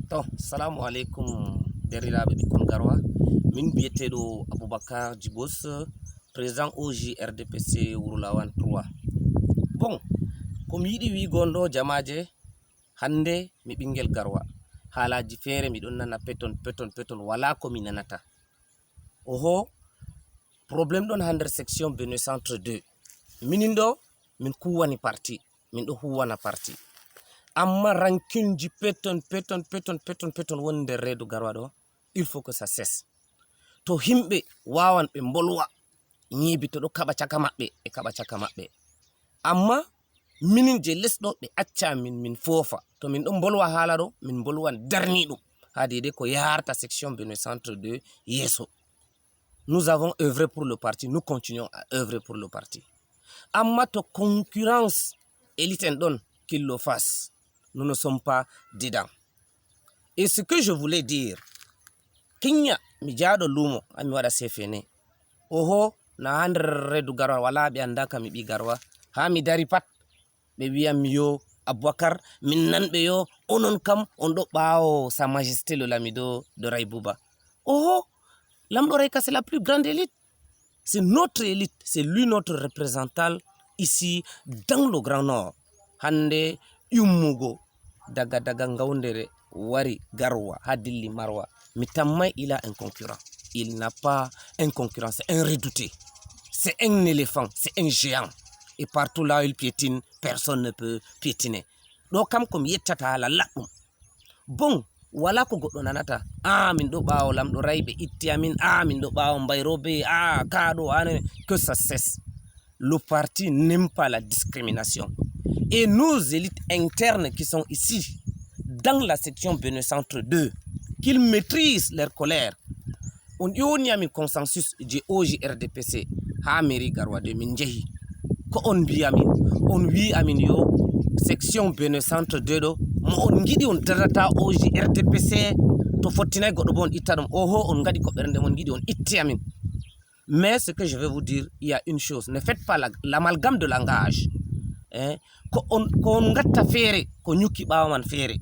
To, salamu alaikum deriraɓe ɓikkon garwa. Min biyeteɗo Aboubacar Djibos, président OJ RDPC Wurlawan 3. Bon, komi yiɗi wigonɗo jamaje hande mi ɓingel garwa. Halaji fere miɗon nana peton wala ko mi nanata. Oho, problème ɗon ha nder section Benue Centre 2. Minin ɗo min kuwani parti, min ɗo huwana parti. Amma rankinji peton woni nder redu garwa ɗo, il faut que ça cesse. To himɓe wawan ɓe bolwa ñibi to ɗo kaɓa caka maɓɓe e kaɓa caka maɓɓe. Amma minin je lesɗo ɓe acca min fofa. To min ɗon bolwa hala ɗo min bolwan darniɗum ha dede ko yarta section Benue Centre 2 yeso. Nous avons œuvré pour le parti, nous continuons à œuvrer pour le parti. Amma to concurrence élite en donne qu'il le fasse. Nous ne sommes pas dedans. Et ce que je voulais dire, Kinya mi jaɗo lumo ami waɗa sefene. Oho na handre redu garwa wala ɓe andaka mi ɓi garwa. Ha mi dari pat ɓe wiyam yo Aboubacar min nanɓe yo onon kam on ɗo ɓawo Sa Majesté le Lamido de Raibouba. Oho, Lamdo Raika c'est la plus grande élite. C'est notre élite, c'est lui notre représentant ici dans le Grand Nord. Hande yummugo daga ngaundere wari garwa hadilli marwa mitamai il a un concurrent. Il n'a pas un concurrent, c'est un redouté, c'est un éléphant, c'est un géant, et partout là où il piétine personne ne peut piétiner. Donc comme yettata la laɓɗum bon wala ko goɗɗo nanata min ɗo ɓawo lamɗo rayɓe itti amin min ɗo ɓawo mbayrobe kaɗo que ça cesse. Le parti n'aime pas la discrimination. Et nos élites internes qui sont ici, dans la section Benue Centre 2, qu'ils maîtrisent leur colère. On y a un consensus de OJ RDPC, ha mairie garwa de Minjehi. Ko on bi amin, on wi amin yo, section Benue Centre 2 do, mo on gidi on darata OJ RDPC, to fottinay goɗɗo bon ittadum, oho on gadi ko ɓernde mon gidi on itti amin. Mais ce que je vais vous dire, il y a une chose, ne faites pas l'amalgame de langage. Ko on gatta fere ko nyuki ɓawo man fere.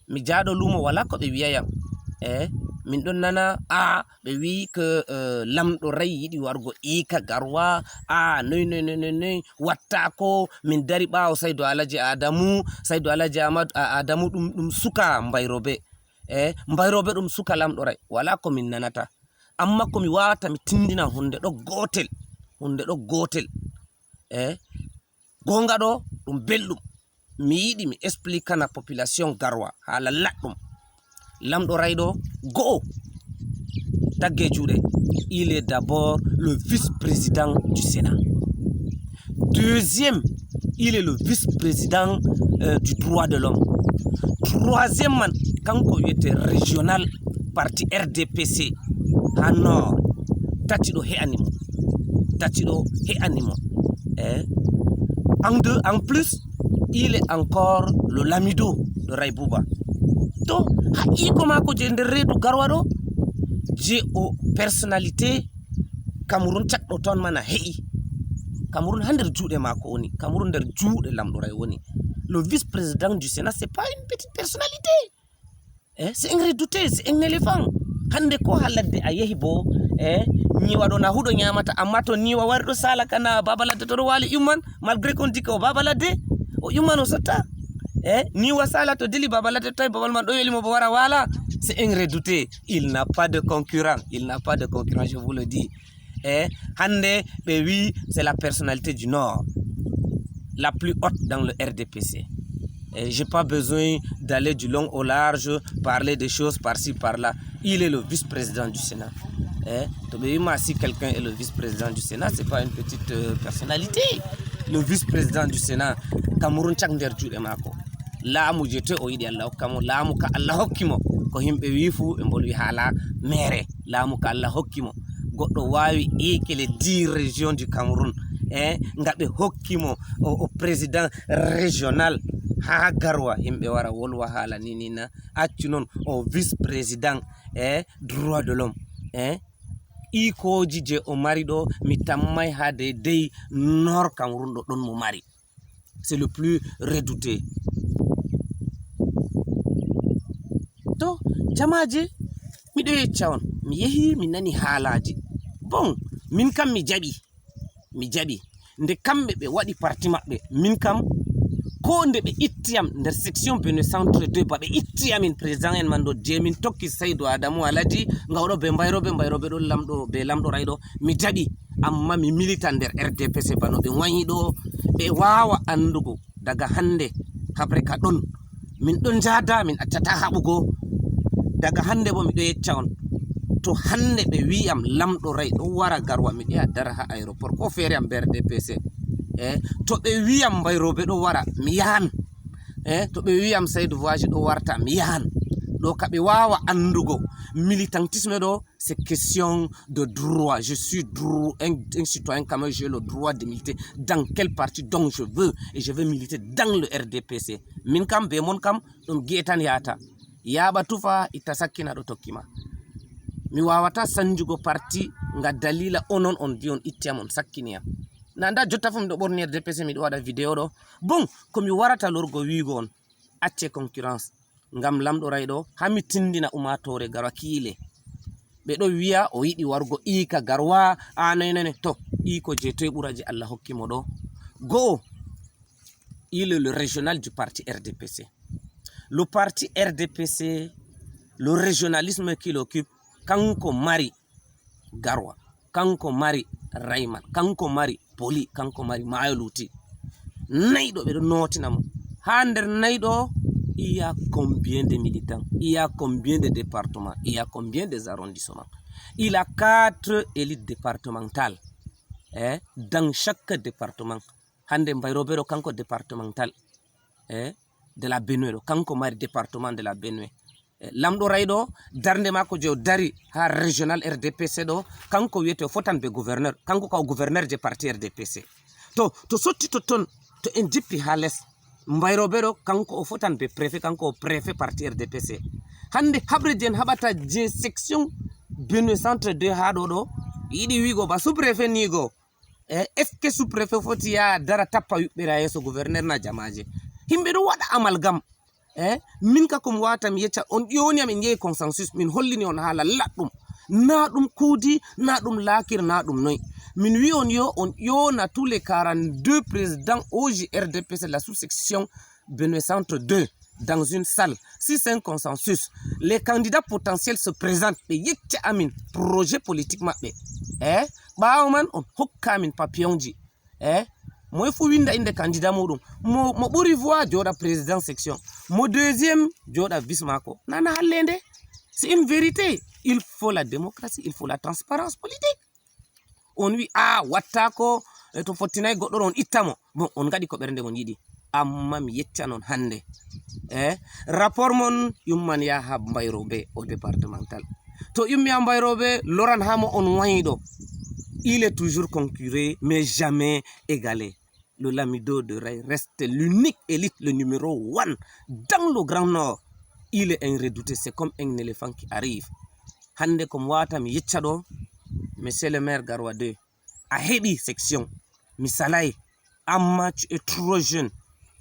Mi jaɗo lumo wala ko ɓe wiyayam. Min ɗon nana ɓe wi que lamɗo ray yiɗi wargo ika garwa noy wattako min dari ɓawo Saydou Alaji Adamu ɗum suka mbayrobe. Mbayrobe ɗum suka lamɗo ray wala ko min nanata. Amma ko mi wawata mi tindina hunde ɗo gotel. Gonga ɗo ɗum belɗum. Mi yiɗi mi explique na population garwa hala laɗɗum. Lamɗo rayɗo go'o tagge juuɗe. Il est d'abord le vice-président du Sénat. Deuxième, il est le vice-président du droit de l'homme. Troisième man kanko wiyete régional parti RDPC ha nord. Tati ɗo he'animo. En plus, il est encore le Lamido de Raibouba. Donc, iko mako je nder redu garwa ɗo je o personnalité Cameroun cakɗo ton mana he'i. Cameroun ha nder juuɗe mako woni, Cameroun nder juuɗe lamɗo ray woni. Le vice-président du Sénat, c'est pas une petite personnalité. C'est un redouté, c'est un éléphant. Hande ko ha ladde a yehi bo ñiwa ɗo na huɗo ñamata, amma to ñiwa wari ɗo sala kana Baba Ladde to ɗo wali umman, malgré qu'on dit que o Baba Ladde o umman o sotta. Ñiwa sala to dili Baba Ladde tawi babal man ɗo welimo bo wara wala. C'est un redouté, il n'a pas de concurrent, je vous le dis. Hande ɓe wi c'est la personnalité du Nord, la plus haute dans le RDPC. J'ai pas besoin d'aller du long au large, parler des choses par-ci, par-là. Il est le vice-président du Sénat. Si quelqu'un est le vice-président du Sénat, c'est pas une petite personnalité. Le vice-président du Sénat, Cameroun chak nder juuɗe mako. Laamu je to o yiɗi Allah hokkamo, laamu ka Allah hokkimo. Ko himɓe wi fu ɓe mbolwi haala mere. Laamu ka Allah hokkimo. Goɗɗo wawi eke les 10 régions du Cameroun. Nga ɓe hokkimo o président régional ha garwa himɓe wara wolwa haala ninina accu noon o vice-président droit de l'homme. Ikoji je o mari ɗo mi tammay ha dey nord Cameroun ɗo ɗon mo mari. C'est le plus redouté. jamaje miɗo yecca on mi yehi mi nani haalaji bon min kam mi jaɓi nde kamɓe ɓe waɗi parti maɓɓe min kam ko nde ɓe ittiyam nder section Benue Centre 2 ba ɓe ittiyamin président en man ɗo je min tokki Seydou Adamou Alhaji ngawɗo be mbayroɓe ɗo lamɗo be lamɗo rayɗo mi jaɓi amma mi milita nder RDPC bano ɓe wayi ɗo ɓe wawa andugo daga hande habre ka ɗon min ɗon jada min accata haɓugo daga hande bo miɗo yecca on to hande ɓe wiyam lamɗo ray ɗo wara garwa mi ɗiya dara ha aéroport ko feere am be RDPC to ɓe wiyam mbayroɓe ɗo wara mi yahan to ɓe wiyam Seydou Voici ɗo warta mi yahan ɗo ka ɓe wawa andugo militantisme ɗo c'est question de droit. Je suis un citoyen comme j'ai le droit de militer dans quel parti dont je veux et je veux militer dans le RDPC. Min kam be mon kam ɗum geetan yata yaɓa tufa itta sakkina ɗo tokkima mi wawata sanjugo parti nga dalila onon on di on ittiyam on sakkiniyam nanda jotta fu miɗo ɓorni RDPC miɗo waɗa vidéo ɗo bon komi warata lorgo wigo on acce concurrence ngam lamɗo rayɗo hami tindina umatore garwa kiile ɓeɗo wiya o yiɗi wargo ika garwa anene to iko je toye ɓuraji Allah hokkimo ɗo go il est le régional du parti RDPC. Le parti RDPC, le régionalisme qu'il occupe, kanko mari garwa, kanko mari rayman, kanko mari poli, kanko mari mayoluti. Naido bedo notinamo. Ha nder naido, il y a combien de militants? Il y a combien de départements? Il y a combien de arrondissements? Il a 4 élites départementales. Dans chaque département. Hande Mbayrobero kanko départemental. De la Benue, kanko mari département de la Benue. Lamdo raydo darnde mako je dari ha régional RDPC do kanko wiete fotan be gouverneur kanko ka gouverneur de parti RDPC to sotti to ton to en jippi ha les Mbayroɓe ɗo kanko o fotan be préfet kanko o préfet parti RDPC hande habre jen habata je section Benue Centre 2 ha ɗo yiɗi wigo ba sous préfet nigo est ce que sous préfet foti ya dara tappa yuɓɓira yeso gouverneur na jamaje himɓe ɗo waɗa amalgam min ka kom wata mi yecca on ƴoni am en yehi consensus min hollini on haala laɗɗum na ɗum kuudi na ɗum lakir na ɗum noy min wi on ƴona tous les 42 présidents OJ RDPC la sous-section Benue Centre 2 dans une salle si c'est un consensus les candidats potentiels se présentent ɓe yecca amin projet politique maɓɓe ɓawo man on hokka amin papillonji moi fu winda inde candidat muɗum mo ɓuri voix joɗa président section mo deuxième joɗa vice mako nana hallende c'est une vérité il faut la démocratie il faut la transparence politique on wi wattako to fottinayi goɗɗo ɗo on ittamo bon on gaɗi ko ɓernde mon yiɗi amma mi yecca non hande rapport mon yumman ya ha Mbayroɓe au départemental to yummi ha Mbayroɓe loran hamo on wayiɗo il est toujours concurré mais jamais égalé. Le Lamido de Ray reste l'unique élite, le numéro 1 dans le Grand Nord. Il est un redouté, c'est comme un éléphant qui arrive. Hande comme wata mi yecchado, monsieur le maire Garwa 2, a hebi section, mi salai, amma tu es trop jeune.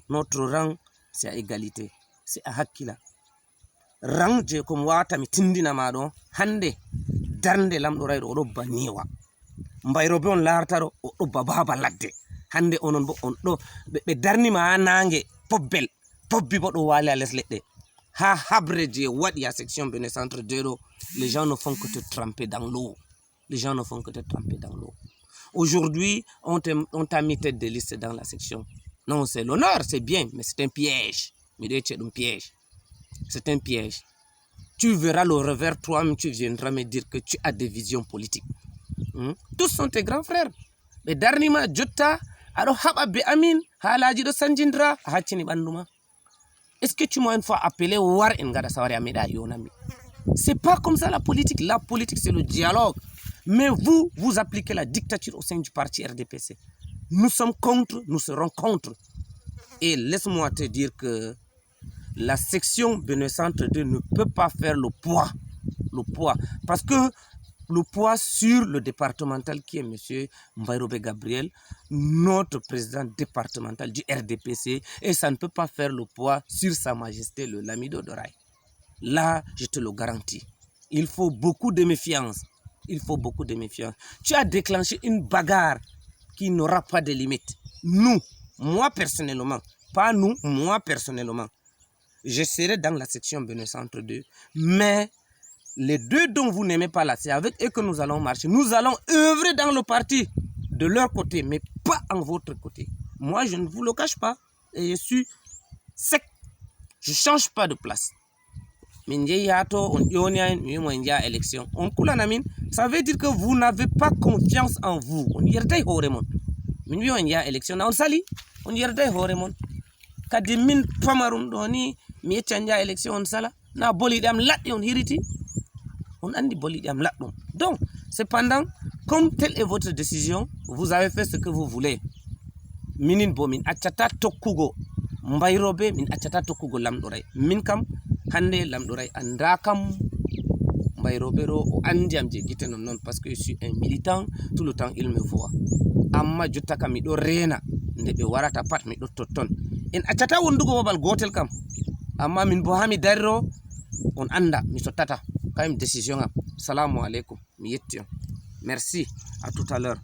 Notre rang, c'est à égalité, c'est à hakila. Rang je comme wata mi tindina mado, hande, darnde lamdo Ray do baniwa. Mbayroɓe on lartaro o baba ladde. Hande onon bo on ɗo ɓe darnima ha nangue pobbel pobbi bo ɗo wali a les leɗɗe ha habre je waɗi à section Benue Centre 2 ɗo les gens ne font que te tremper dans l'eau les gens ne font que te tremper dans l'eau aujourd'hui on t'a mis tête de liste dans la section non c'est l'honneur c'est bien mais c'est un piège c'est un piège tu verras le revers toi-même tu viendras me dire que tu as des visions politiques tous sont tes grands frères ɓe darnima jotta aɗo haɓa be amin haalaji ɗo sanjindra a haccini ɓanduma est-ce que tu m'as une fois appelé war en gaɗa sawari a meɗa yonami c'est pas comme ça la politique c'est le dialogue mais vous appliquez la dictature au sein du parti RDPC nous sommes contre nous serons contre et laisse-moi te dire que la section Benue Centre 2 ne peut pas faire le poids parce que le poids sur le départemental qui est M. Mbayroɓe Gabriel, notre président départemental du RDPC, et ça ne peut pas faire le poids sur Sa Majesté le Lamido de Ray. Là, je te le garantis. Il faut beaucoup de méfiance. Il faut beaucoup de méfiance. Tu as déclenché une bagarre qui n'aura pas de limite. Nous, moi personnellement, pas nous, moi personnellement, je serai dans la section Benoît Centre 2, mais les deux dont vous n'aimez pas là, c'est avec eux que nous allons marcher. Nous allons œuvrer dans le parti de leur côté, mais pas en votre côté. Moi, je ne vous le cache pas et je suis sec. Je ne change pas de place. Élection. Ça veut dire que vous n'avez pas confiance en vous. On y est horemon. On y a élection. On sali. On y est horemon. Kadi min pamarum doni mi chanja élection on sala. Na boli dam lat on hiriti. On andi boli dam lat. Donc, cependant, comme telle est votre décision, vous avez fait ce que vous voulez. Minin bomin achata tokugo mbayrobe min achata tokugo lamdoray. Min kam hande lamdoray andakam mbayrobe ro o andiam je gite non parce que je suis un militant, tout le temps il me voit. Amma jotta kam mi do rena nde be warata pat mi do totton. En achata wondugo babal gotel kam. Amma min bo hami darro on anda mi sottata kayim décision am. Salamu alaikum. Mi yetti on. Merci, à tout à l'heure.